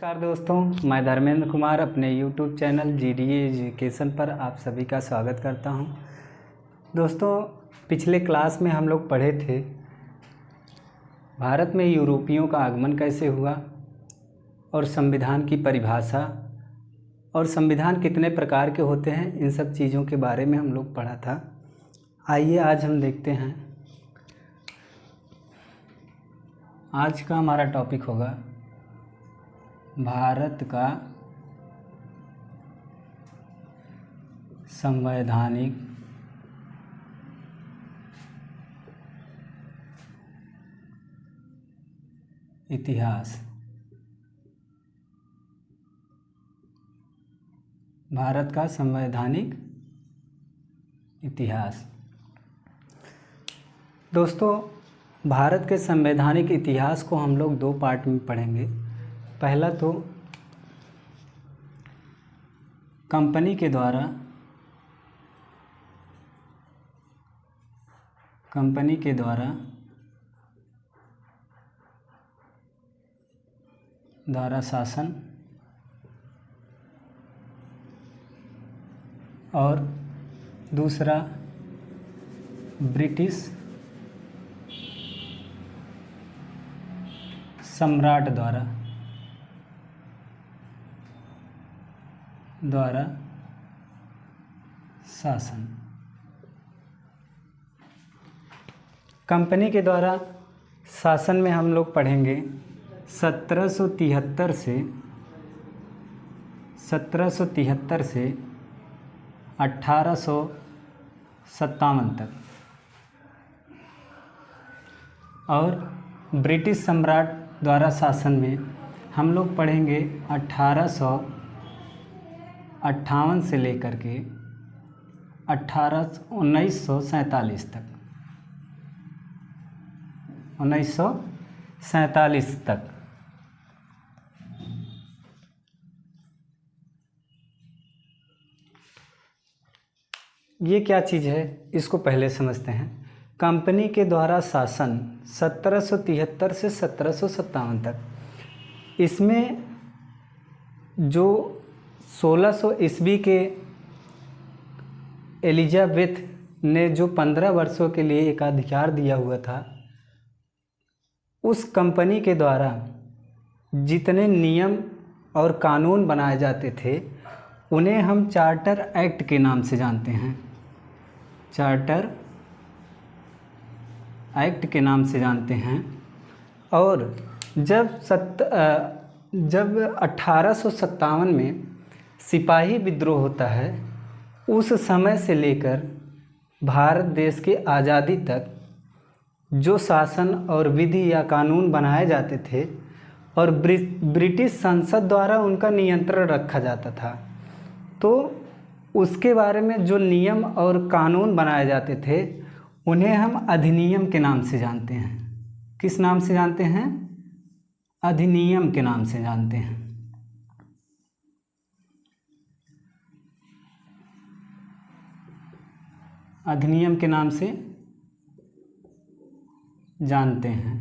नमस्कार दोस्तों, मैं धर्मेंद्र कुमार अपने YouTube चैनल GDA एजुकेशन पर आप सभी का स्वागत करता हूं। दोस्तों, पिछले क्लास में हम लोग पढ़े थे भारत में यूरोपियों का आगमन कैसे हुआ और संविधान की परिभाषा और संविधान कितने प्रकार के होते हैं, इन सब चीज़ों के बारे में हम लोग पढ़ा था। आइए आज हम देखते हैं। आज का हमारा टॉपिक होगा भारत का संवैधानिक इतिहास। भारत का संवैधानिक इतिहास। दोस्तों, भारत के संवैधानिक इतिहास को हम लोग दो पार्ट में पढ़ेंगे। पहला तो कंपनी के द्वारा शासन और दूसरा ब्रिटिश सम्राट द्वारा शासन। कंपनी के द्वारा शासन में हम लोग पढ़ेंगे 1773 से 1857 तक, और ब्रिटिश सम्राट द्वारा शासन में हम लोग पढ़ेंगे 1858 से लेकर के 1947 तक। 1947 तक। ये क्या चीज़ है, इसको पहले समझते हैं। कंपनी के द्वारा शासन 1773 से 1757 तक, इसमें जो 1600 ईस्वी के एलिजाबेथ ने जो 15 वर्षों के लिए एकाधिकार दिया हुआ था, उस कंपनी के द्वारा जितने नियम और कानून बनाए जाते थे उन्हें हम चार्टर एक्ट के नाम से जानते हैं। चार्टर एक्ट के नाम से जानते हैं। और जब 1857 में सिपाही विद्रोह होता है, उस समय से लेकर भारत देश की आज़ादी तक जो शासन और विधि या कानून बनाए जाते थे और ब्रिटिश संसद द्वारा उनका नियंत्रण रखा जाता था, तो उसके बारे में जो नियम और कानून बनाए जाते थे उन्हें हम अधिनियम के नाम से जानते हैं। किस नाम से जानते हैं? अधिनियम के नाम से जानते हैं। अधिनियम के नाम से जानते हैं।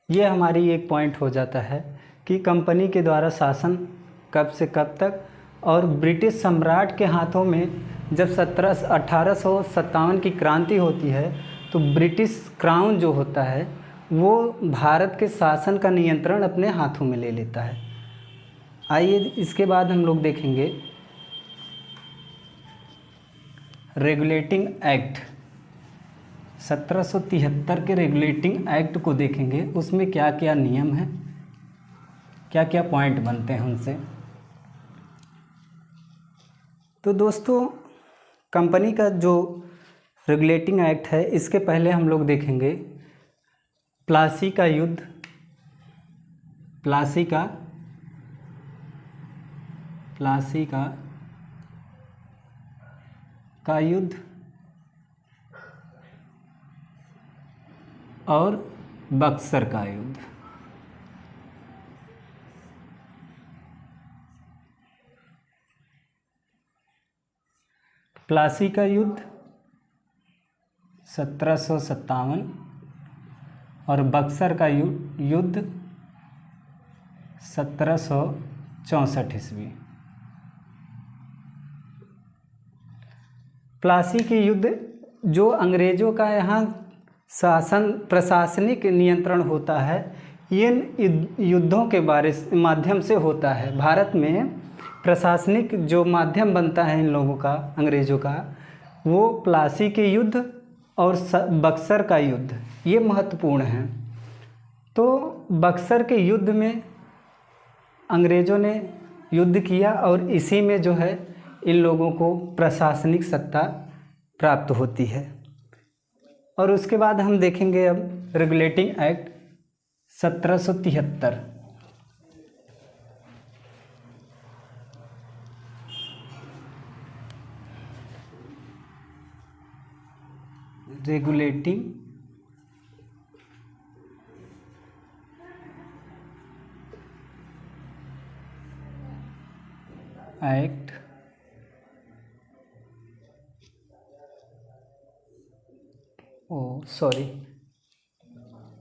ये हमारी एक पॉइंट हो जाता है कि कंपनी के द्वारा शासन कब से कब तक, और ब्रिटिश सम्राट के हाथों में जब 1857 की क्रांति होती है तो ब्रिटिश क्राउन जो होता है वो भारत के शासन का नियंत्रण अपने हाथों में ले लेता है। आइए इसके बाद हम लोग देखेंगे रेगुलेटिंग एक्ट। 1773 के रेगुलेटिंग एक्ट को देखेंगे, उसमें क्या क्या नियम हैं, क्या क्या पॉइंट बनते हैं उनसे। तो दोस्तों, कंपनी का जो रेगुलेटिंग एक्ट है, इसके पहले हम लोग देखेंगे प्लासी का युद्ध। प्लासी का युद्ध और बक्सर का युद्ध। प्लासी का युद्ध 1757 और बक्सर का युद्ध 1764 ईस्वी। प्लासी के युद्ध जो अंग्रेज़ों का यहाँ शासन प्रशासनिक नियंत्रण होता है, इन युद्धों के माध्यम से होता है। भारत में प्रशासनिक जो माध्यम बनता है इन लोगों का, अंग्रेज़ों का, वो प्लासी के युद्ध और बक्सर का युद्ध, ये महत्वपूर्ण हैं। तो बक्सर के युद्ध में अंग्रेज़ों ने युद्ध किया और इसी में जो है इन लोगों को प्रशासनिक सत्ता प्राप्त होती है। और उसके बाद हम देखेंगे अब regulating act 1773। Regulating act sorry,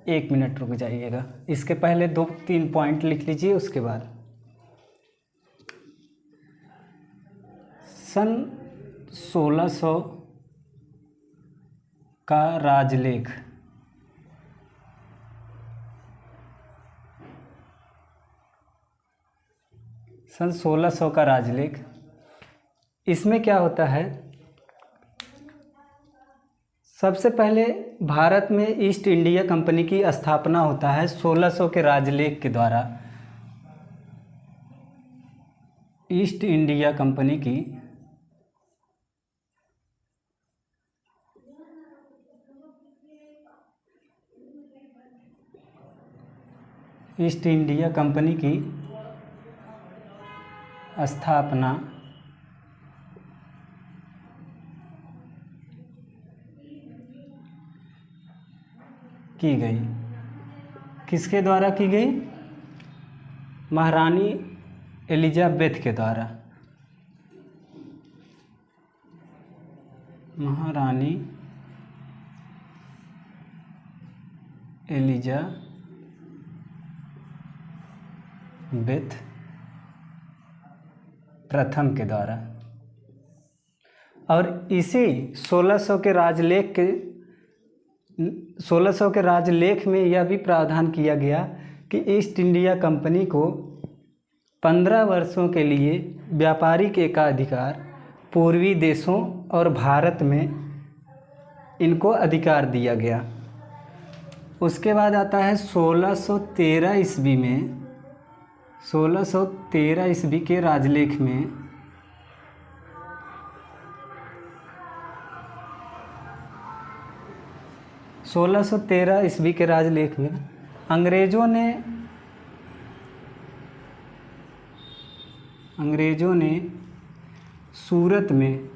1 minute रुक जाइएगा। इसके पहले 2-3 पॉइंट लिख लीजिए। उसके बाद सन 1600 का राजलेख, सन 1600 का राजलेख, इसमें क्या होता है, सबसे पहले भारत में ईस्ट इंडिया कंपनी की स्थापना होता है 1600 के राजलेख के द्वारा। ईस्ट इंडिया कंपनी की ईस्ट इंडिया कंपनी की स्थापना की गई। किसके द्वारा की गई? महारानी एलिजाबेथ के द्वारा। महारानी एलिजाबेथ प्रथम के द्वारा। और इसी 1600 के राजलेख में यह भी प्रावधान किया गया कि ईस्ट इंडिया कंपनी को 15 वर्षों के लिए व्यापारिक एकाधिकार पूर्वी देशों और भारत में इनको अधिकार दिया गया। उसके बाद आता है 1613 ईस्वी में, 1613 ईस्वी के राजलेख में ईस्वी के राजलेख में अंग्रेज़ों ने सूरत में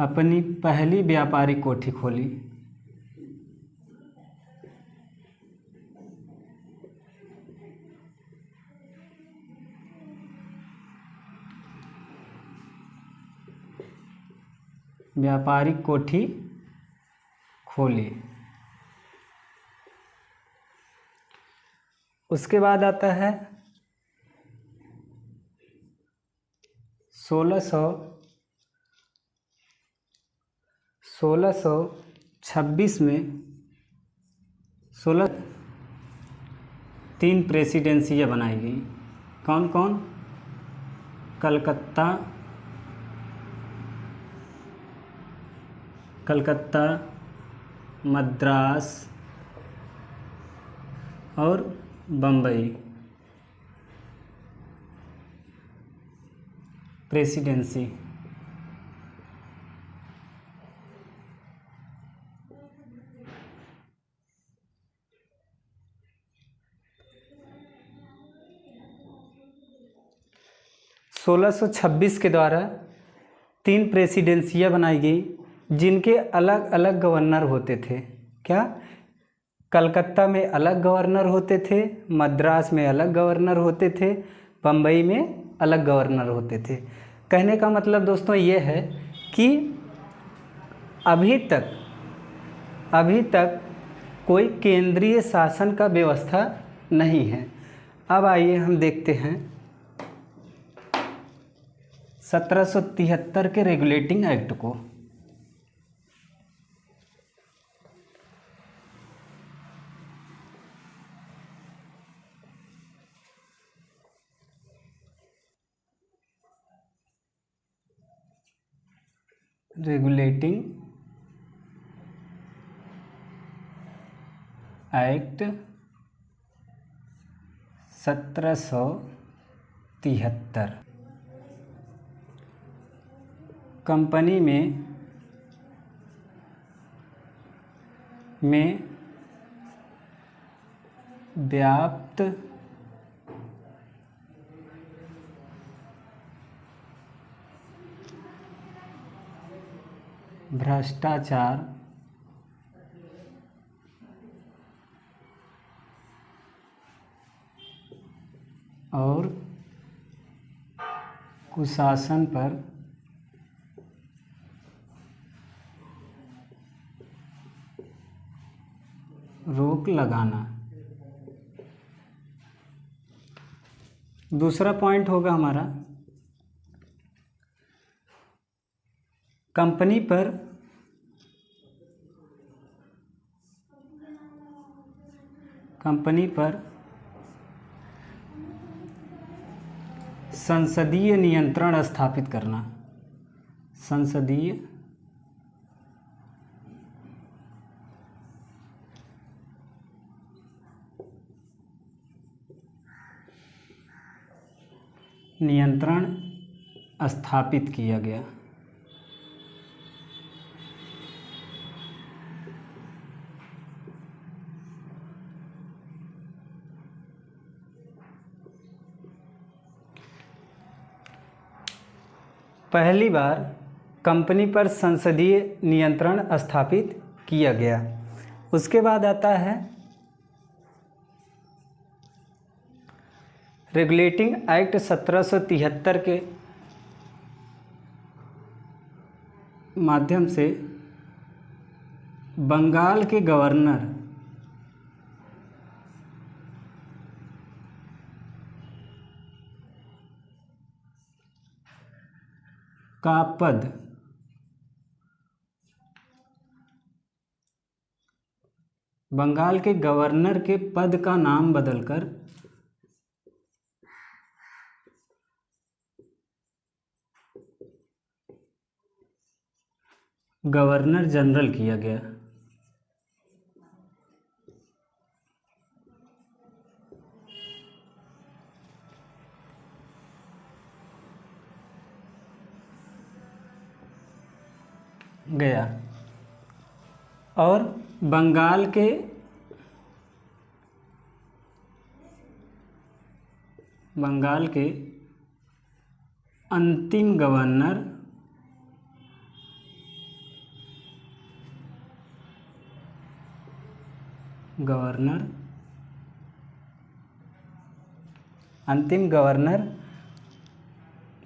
अपनी पहली व्यापारिक कोठी खोली। व्यापारिक कोठी खोली। उसके बाद आता है 1626 में 3 प्रेसिडेंसियाँ बनाई गई। कौन कौन? कलकत्ता, मद्रास और बम्बई प्रेसिडेंसी। (1626) के द्वारा 3 प्रेसिडेंसियाँ बनाई गई जिनके अलग अलग गवर्नर होते थे। क्या? कलकत्ता में अलग गवर्नर होते थे, मद्रास में अलग गवर्नर होते थे, बम्बई में अलग गवर्नर होते थे। कहने का मतलब दोस्तों ये है कि अभी तक अभी तक कोई केंद्रीय शासन का व्यवस्था नहीं है। अब आइए हम देखते हैं 1773 के रेगुलेटिंग एक्ट को। रेगुलेटिंग एक्ट 1773 कंपनी में व्याप्त भ्रष्टाचार और कुशासन पर रोक लगाना। दूसरा पॉइंट होगा हमारा कंपनी पर संसदीय नियंत्रण स्थापित करना। संसदीय नियंत्रण स्थापित किया गया। पहली बार कंपनी पर संसदीय नियंत्रण स्थापित किया गया। उसके बाद आता है रेगुलेटिंग एक्ट 1773 के माध्यम से बंगाल के गवर्नर का पद बंगाल के गवर्नर के पद का नाम बदलकर गवर्नर जनरल किया गया। और बंगाल के अंतिम गवर्नर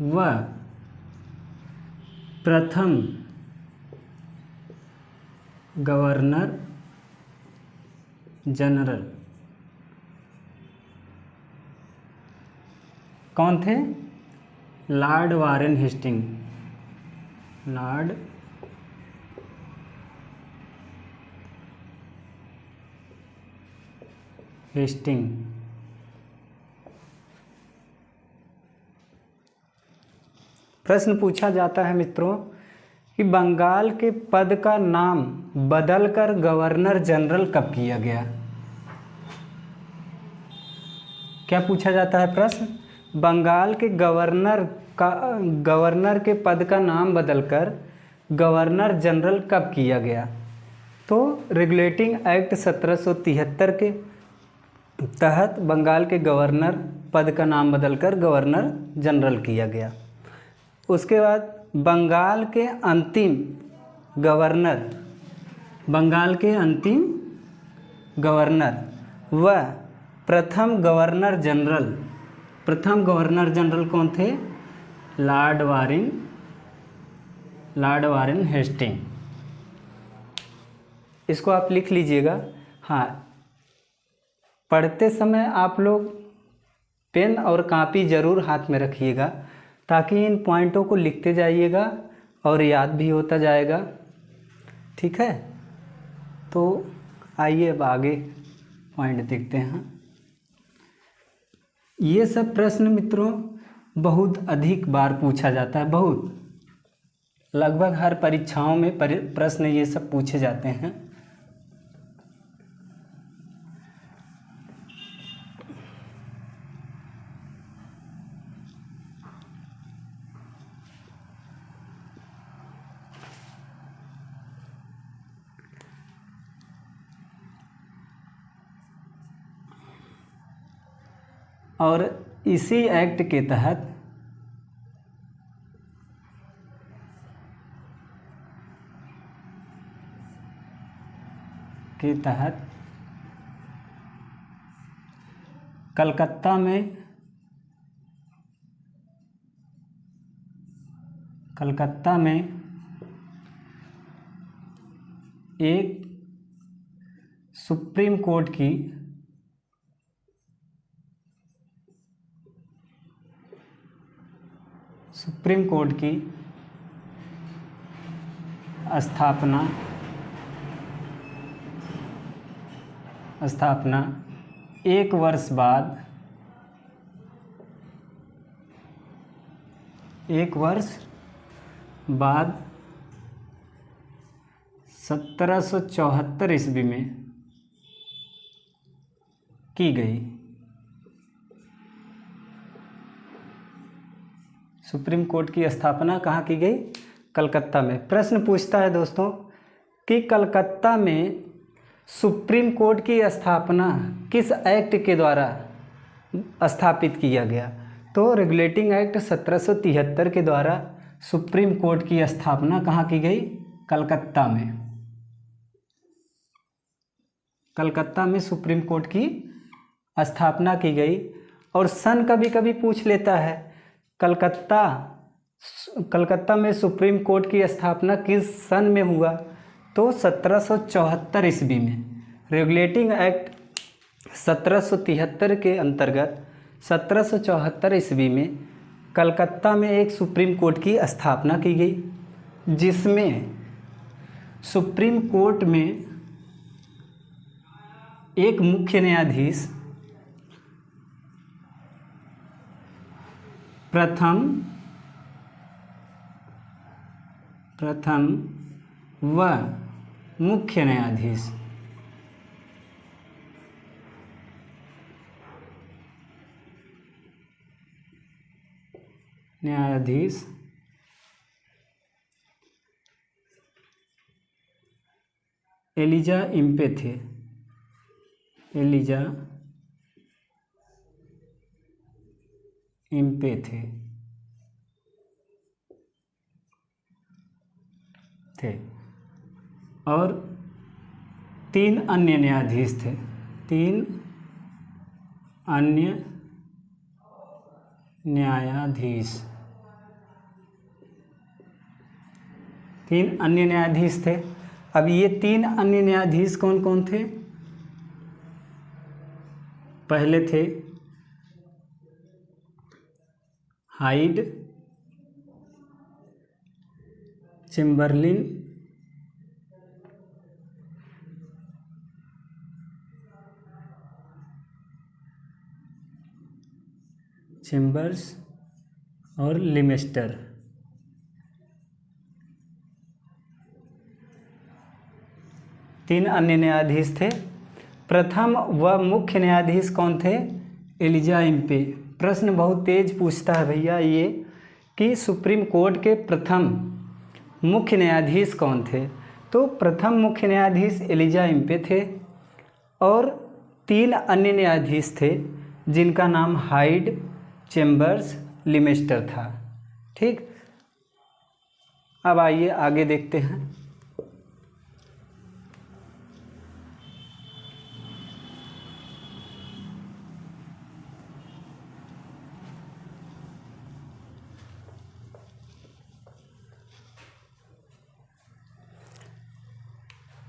व प्रथम गवर्नर जनरल कौन थे? Lord Warren Hastings. Lord Hastings प्रश्न पूछा जाता है मित्रों कि बंगाल के पद का नाम बदलकर गवर्नर जनरल कब किया गया? क्या पूछा जाता है प्रश्न? बंगाल के गवर्नर के पद का नाम बदलकर गवर्नर जनरल कब किया गया? तो रेगुलेटिंग एक्ट 1773 के तहत बंगाल के गवर्नर पद का नाम बदलकर गवर्नर जनरल किया गया। उसके बाद बंगाल के अंतिम गवर्नर व प्रथम गवर्नर जनरल कौन थे? Lord Warren Hastings. इसको आप लिख लीजिएगा। हाँ, पढ़ते समय आप लोग पेन और कापी ज़रूर हाथ में रखिएगा, ताकि इन पॉइंटों को लिखते जाइएगा और याद भी होता जाएगा। ठीक है, तो आइए अब आगे पॉइंट देखते हैं। ये सब प्रश्न मित्रों बहुत अधिक बार पूछा जाता है, बहुत, लगभग हर परीक्षाओं में प्रश्न ये सब पूछे जाते हैं। और इसी एक्ट के तहत कलकत्ता में एक सुप्रीम कोर्ट की स्थापना 1 वर्ष बाद 1774 ईस्वी में की गई। सुप्रीम कोर्ट की स्थापना कहाँ की गई? कलकत्ता में। प्रश्न पूछता है दोस्तों कि कलकत्ता में सुप्रीम कोर्ट की स्थापना किस एक्ट के द्वारा स्थापित किया गया? तो रेगुलेटिंग एक्ट 1773 के द्वारा सुप्रीम कोर्ट की स्थापना कहाँ की गई? कलकत्ता में। कलकत्ता में सुप्रीम कोर्ट की स्थापना की गई। और सन कभी कभी पूछ लेता है, कलकत्ता में सुप्रीम कोर्ट की स्थापना किस सन में हुआ? तो 1774 ईस्वी में। रेगुलेटिंग एक्ट 1773 के अंतर्गत 1774 ईस्वी में कलकत्ता में एक सुप्रीम कोर्ट की स्थापना की गई, जिसमें सुप्रीम कोर्ट में एक मुख्य न्यायाधीश, प्रथम व मुख्य न्यायाधीश एलिजा इम्पे थे और 3 अन्य न्यायाधीश थे। 3 अन्य न्यायाधीश थे। अब ये 3 अन्य न्यायाधीश कौन कौन थे? पहले थे हाइड, चेम्बर्स और लिमेस्टर। तीन अन्य न्यायाधीश थे। प्रथम व मुख्य न्यायाधीश कौन थे? Elijah Impey. प्रश्न बहुत तेज पूछता है भैया ये कि सुप्रीम कोर्ट के प्रथम मुख्य न्यायाधीश कौन थे? तो प्रथम मुख्य न्यायाधीश एलिजा इम्पे थे और 3 अन्य न्यायाधीश थे जिनका नाम हाइड, चेम्बर्स, लिमेस्टर था। ठीक, अब आइए आगे देखते हैं।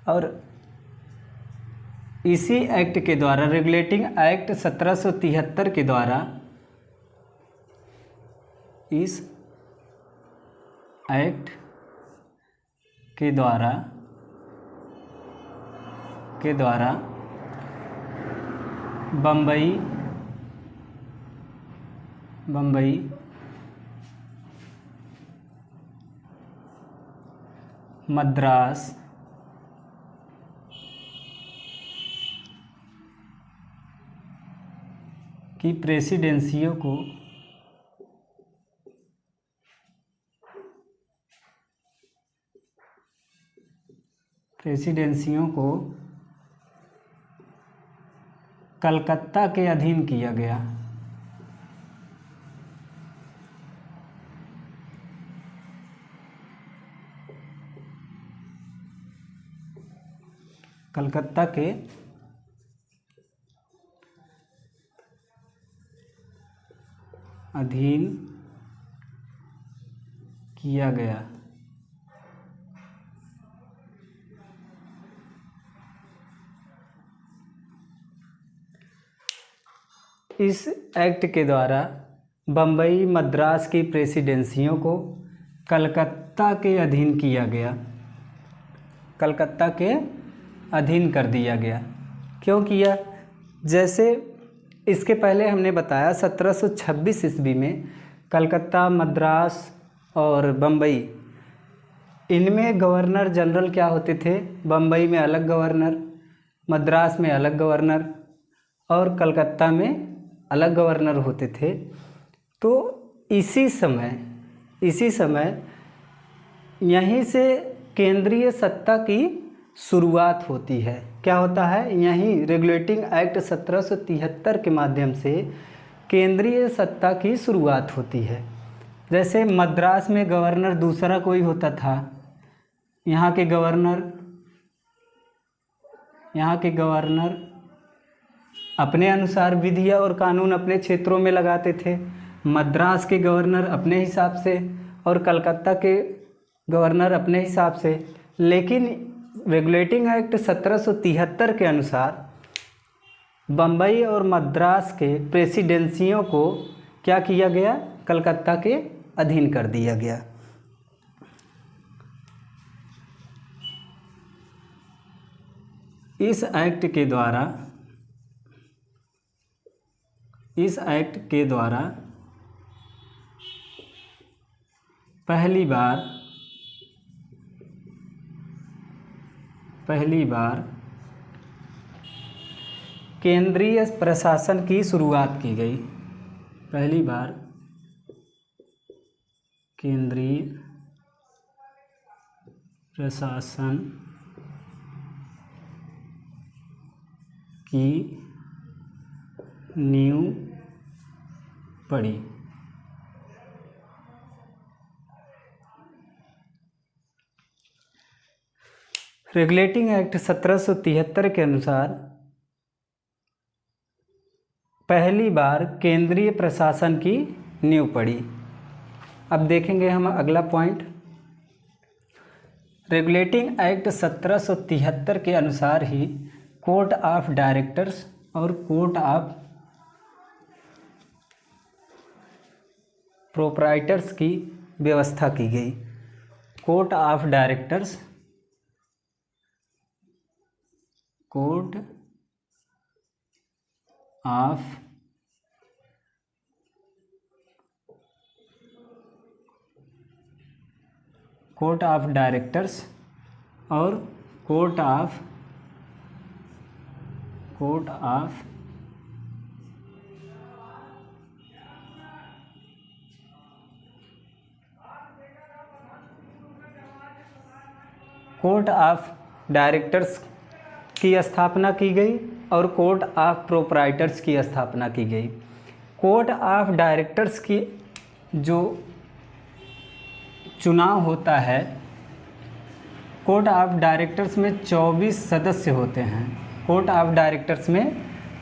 और इसी एक्ट के द्वारा, रेगुलेटिंग एक्ट 1773 के द्वारा, इस एक्ट के द्वारा बम्बई मद्रास की प्रेसिडेंसियों को कलकत्ता के अधीन किया गया। कलकत्ता के अधीन किया गया। इस एक्ट के द्वारा बम्बई मद्रास की प्रेसिडेंसियों को कलकत्ता के अधीन किया गया, कलकत्ता के अधीन कर दिया गया। क्यों किया? जैसे इसके पहले हमने बताया 1726 ईस्वी में कलकत्ता, मद्रास और बम्बई, इनमें गवर्नर जनरल क्या होते थे? बम्बई में अलग गवर्नर, मद्रास में अलग गवर्नर और कलकत्ता में अलग गवर्नर होते थे। तो इसी समय यहीं से केंद्रीय सत्ता की शुरुआत होती है। क्या होता है? यहीं रेगुलेटिंग एक्ट 1773 के माध्यम से केंद्रीय सत्ता की शुरुआत होती है। जैसे मद्रास में गवर्नर दूसरा कोई होता था, यहाँ के गवर्नर अपने अनुसार विधि और कानून अपने क्षेत्रों में लगाते थे। मद्रास के गवर्नर अपने हिसाब से और कलकत्ता के गवर्नर अपने हिसाब से। लेकिन रेगुलेटिंग एक्ट 1773 के अनुसार बम्बई और मद्रास के प्रेसिडेंसियों को क्या किया गया? कलकत्ता के अधीन कर दिया गया। इस एक्ट के द्वारा पहली बार केंद्रीय प्रशासन की शुरुआत की गई। पहली बार केंद्रीय प्रशासन की नींव पड़ी। रेगुलेटिंग एक्ट 1773 के अनुसार पहली बार केंद्रीय प्रशासन की नींव पड़ी। अब देखेंगे हम अगला पॉइंट। रेगुलेटिंग एक्ट 1773 के अनुसार ही कोर्ट ऑफ डायरेक्टर्स और कोर्ट ऑफ प्रोप्राइटर्स की व्यवस्था की गई। Court of directors, court of directors और court of court of directors की स्थापना की गई और कोर्ट ऑफ प्रोप्राइटर्स की स्थापना की गई। कोर्ट ऑफ डायरेक्टर्स की जो चुनाव होता है, कोर्ट ऑफ डायरेक्टर्स में 24 सदस्य होते हैं। कोर्ट ऑफ डायरेक्टर्स में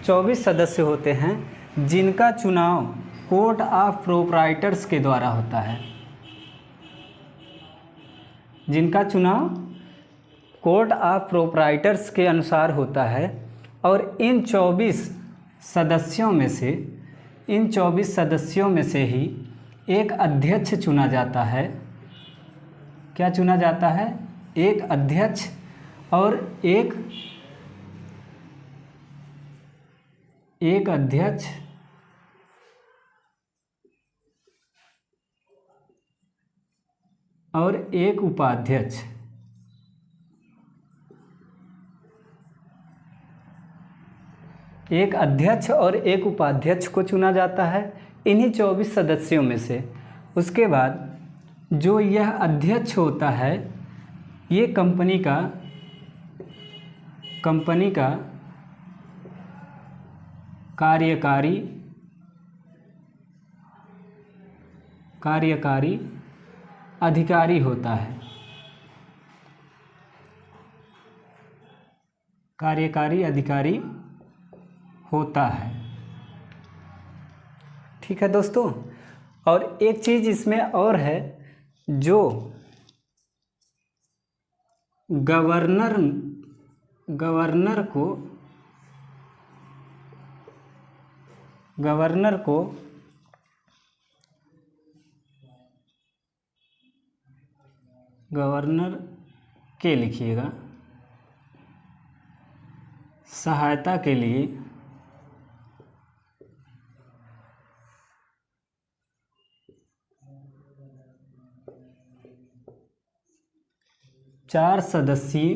24 सदस्य होते हैं, जिनका चुनाव कोर्ट ऑफ प्रोप्राइटर्स के द्वारा होता है। जिनका चुनाव कोर्ट ऑफ प्रोप्राइटर्स के अनुसार होता है और इन 24 सदस्यों में से ही एक अध्यक्ष चुना जाता है। क्या चुना जाता है? एक अध्यक्ष और एक अध्यक्ष और एक उपाध्यक्ष। एक अध्यक्ष और एक उपाध्यक्ष को चुना जाता है इन्हीं 24 सदस्यों में से। उसके बाद जो यह अध्यक्ष होता है ये कंपनी का कार्यकारी अधिकारी होता है। कार्यकारी अधिकारी होता है। ठीक है दोस्तों। और एक चीज़ इसमें और है, जो गवर्नर को गवर्नर के लिखिएगा सहायता के लिए 4 सदस्यीय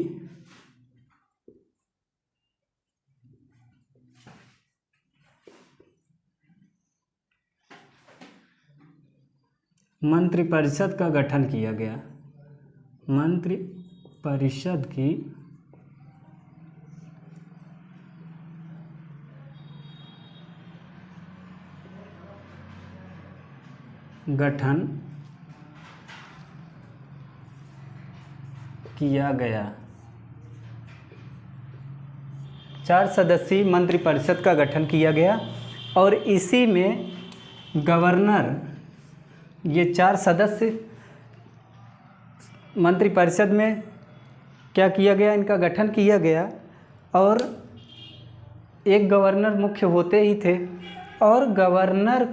मंत्रिपरिषद का गठन किया गया। मंत्रिपरिषद की गठन किया गया। 4 सदस्यीय मंत्रिपरिषद का गठन किया गया और इसी में गवर्नर, ये 4 सदस्य मंत्रिपरिषद में क्या किया गया, इनका गठन किया गया और एक गवर्नर मुख्य होते ही थे और गवर्नर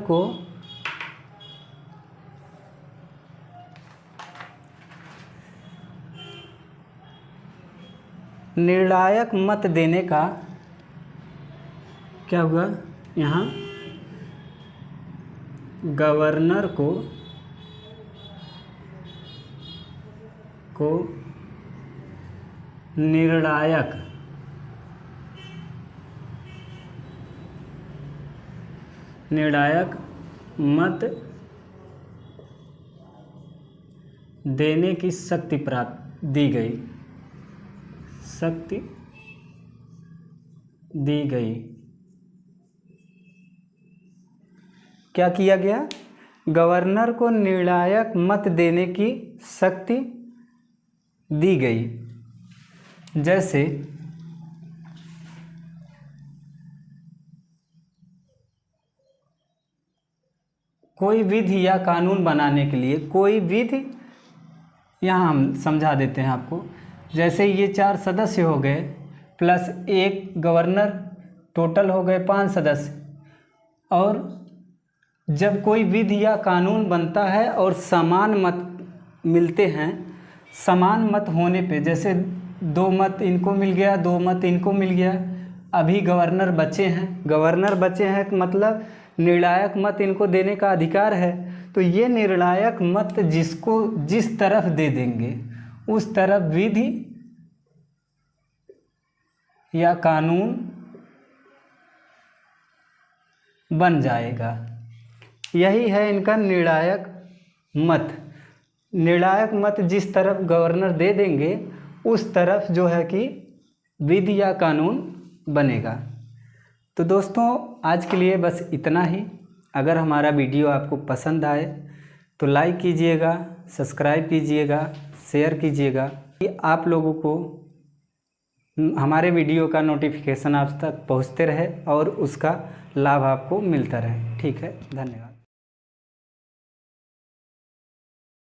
को निर्णायक मत देने का क्या हुआ, यहाँ गवर्नर को निर्णायक मत देने की शक्ति प्राप्त दी गई। क्या किया गया? गवर्नर को निर्णायक मत देने की शक्ति दी गई। जैसे कोई विधि या कानून बनाने के लिए, कोई विधि, यहाँ हम समझा देते हैं आपको। जैसे ये 4 सदस्य हो गए प्लस एक गवर्नर, टोटल हो गए 5 सदस्य। और जब कोई विधि या कानून बनता है और समान मत मिलते हैं, समान मत होने पे, जैसे 2 मत इनको मिल गया, 2 मत इनको मिल गया, अभी गवर्नर बचे हैं मतलब निर्णायक मत इनको देने का अधिकार है। तो ये निर्णायक मत जिसको जिस तरफ दे देंगे उस तरफ विधि या कानून बन जाएगा। यही है इनका निर्णायक मत। निर्णायक मत जिस तरफ गवर्नर दे देंगे उस तरफ जो है कि विधि या कानून बनेगा। तो दोस्तों आज के लिए बस इतना ही। अगर हमारा वीडियो आपको पसंद आए तो लाइक कीजिएगा, सब्सक्राइब कीजिएगा, शेयर कीजिएगा कि आप लोगों को हमारे वीडियो का नोटिफिकेशन आप तक पहुंचते रहे और उसका लाभ आपको मिलता रहे। ठीक है, धन्यवाद।